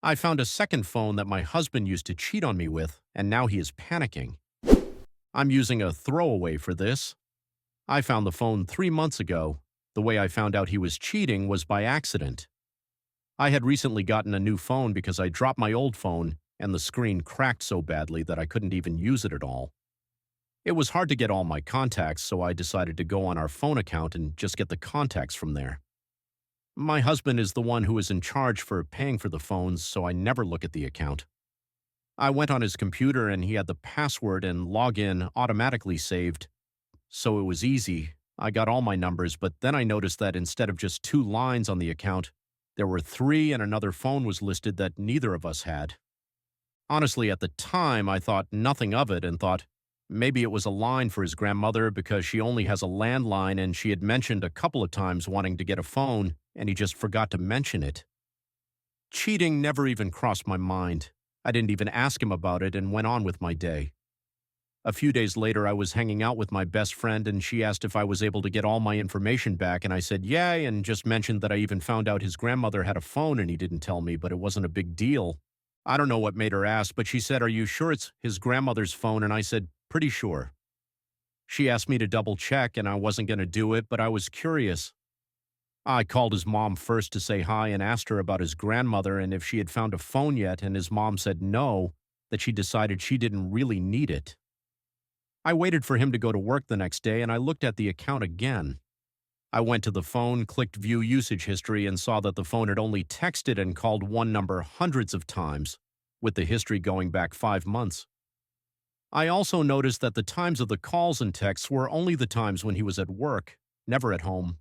I found a second phone that my husband used to cheat on me with, and now he is panicking. I'm using a throwaway for this. I found the phone 3 months ago. The way I found out he was cheating was by accident. I had recently gotten a new phone because I dropped my old phone and the screen cracked so badly that I couldn't even use it at all. It was hard to get all my contacts, so I decided to go on our phone account and just get the contacts from there. My husband is the one who is in charge for paying for the phones, so I never look at the account. I went on his computer and he had the password and login automatically saved, so it was easy. I got all my numbers, but then I noticed that instead of just 2 lines on the account, there were 3 and another phone was listed that neither of us had. Honestly, at the time, I thought nothing of it and thought maybe it was a line for his grandmother because she only has a landline and she had mentioned a couple of times wanting to get a phone and he just forgot to mention it. Cheating never even crossed my mind. I didn't even ask him about it and went on with my day. A few days later, I was hanging out with my best friend and she asked if I was able to get all my information back and I said yay and just mentioned that I even found out his grandmother had a phone and he didn't tell me, but it wasn't a big deal. I don't know what made her ask, but she said, "Are you sure it's his grandmother's phone?" And I said, "Pretty sure." She asked me to double check and I wasn't going to do it, but I was curious. I called his mom first to say hi and asked her about his grandmother and if she had found a phone yet, and his mom said no, that she decided she didn't really need it. I waited for him to go to work the next day and I looked at the account again. I went to the phone, clicked view usage history, and saw that the phone had only texted and called one number hundreds of times, with the history going back 5 months. I also noticed that the times of the calls and texts were only the times when he was at work, never at home.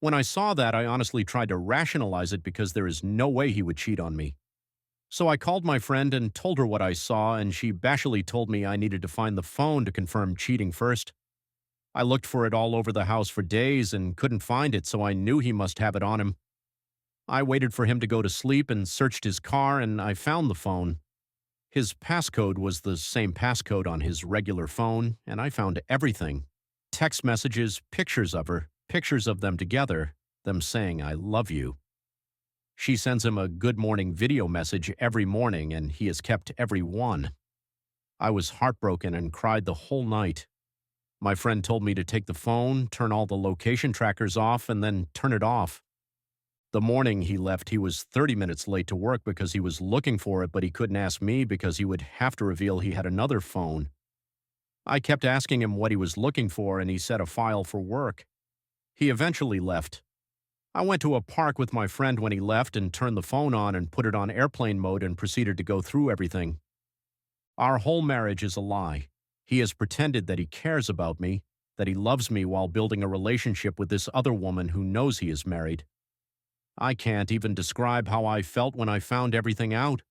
When I saw that, I honestly tried to rationalize it because there is no way he would cheat on me. So I called my friend and told her what I saw, and she bashfully told me I needed to find the phone to confirm cheating first. I looked for it all over the house for days and couldn't find it, so I knew he must have it on him. I waited for him to go to sleep and searched his car, and I found the phone. His passcode was the same passcode on his regular phone, and I found everything. Text messages, pictures of her, pictures of them together, them saying, "I love you." She sends him a good morning video message every morning, and he has kept every one. I was heartbroken and cried the whole night. My friend told me to take the phone, turn all the location trackers off, and then turn it off. The morning he left, he was 30 minutes late to work because he was looking for it, but he couldn't ask me because he would have to reveal he had another phone. I kept asking him what he was looking for, and he said a file for work. He eventually left. I went to a park with my friend when he left and turned the phone on and put it on airplane mode and proceeded to go through everything. Our whole marriage is a lie. He has pretended that he cares about me, that he loves me while building a relationship with this other woman who knows he is married. I can't even describe how I felt when I found everything out.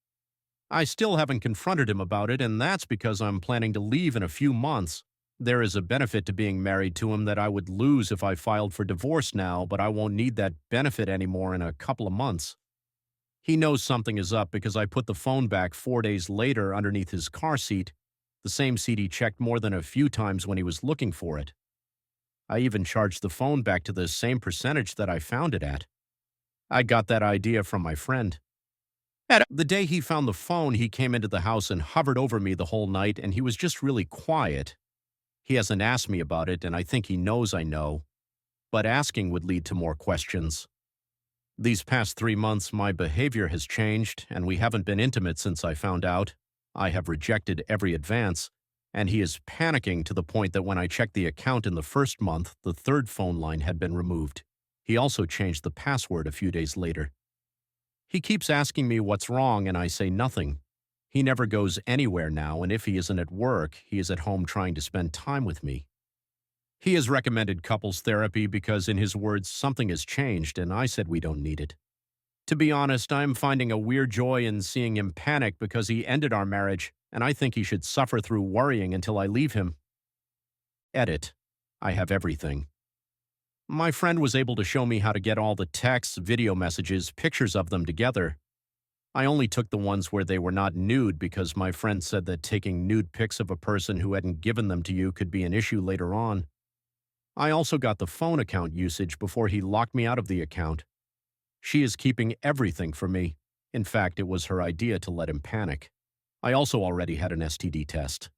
I still haven't confronted him about it, and that's because I'm planning to leave in a few months. There is a benefit to being married to him that I would lose if I filed for divorce now, but I won't need that benefit anymore in a couple of months. He knows something is up because I put the phone back 4 days later underneath his car seat, the same seat he checked more than a few times when he was looking for it. I even charged the phone back to the same percentage that I found it at. I got that idea from my friend. The day he found the phone, he came into the house and hovered over me the whole night, and he was just really quiet. He hasn't asked me about it, and I think he knows I know, but asking would lead to more questions. These past 3 months, my behavior has changed, and we haven't been intimate since I found out. I have rejected every advance, and he is panicking to the point that when I checked the account in the first month, the third phone line had been removed. He also changed the password a few days later. He keeps asking me what's wrong, and I say nothing. He never goes anywhere now, and if he isn't at work, he is at home trying to spend time with me. He has recommended couples therapy because, in his words, something has changed, and I said we don't need it. To be honest, I'm finding a weird joy in seeing him panic because he ended our marriage, and I think he should suffer through worrying until I leave him. Edit. I have everything. My friend was able to show me how to get all the texts, video messages, pictures of them together. I only took the ones where they were not nude because my friend said that taking nude pics of a person who hadn't given them to you could be an issue later on. I also got the phone account usage before he locked me out of the account. She is keeping everything for me. In fact, it was her idea to let him panic. I also already had an STD test.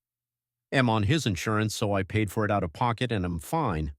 Am on his insurance, so I paid for it out of pocket and am fine,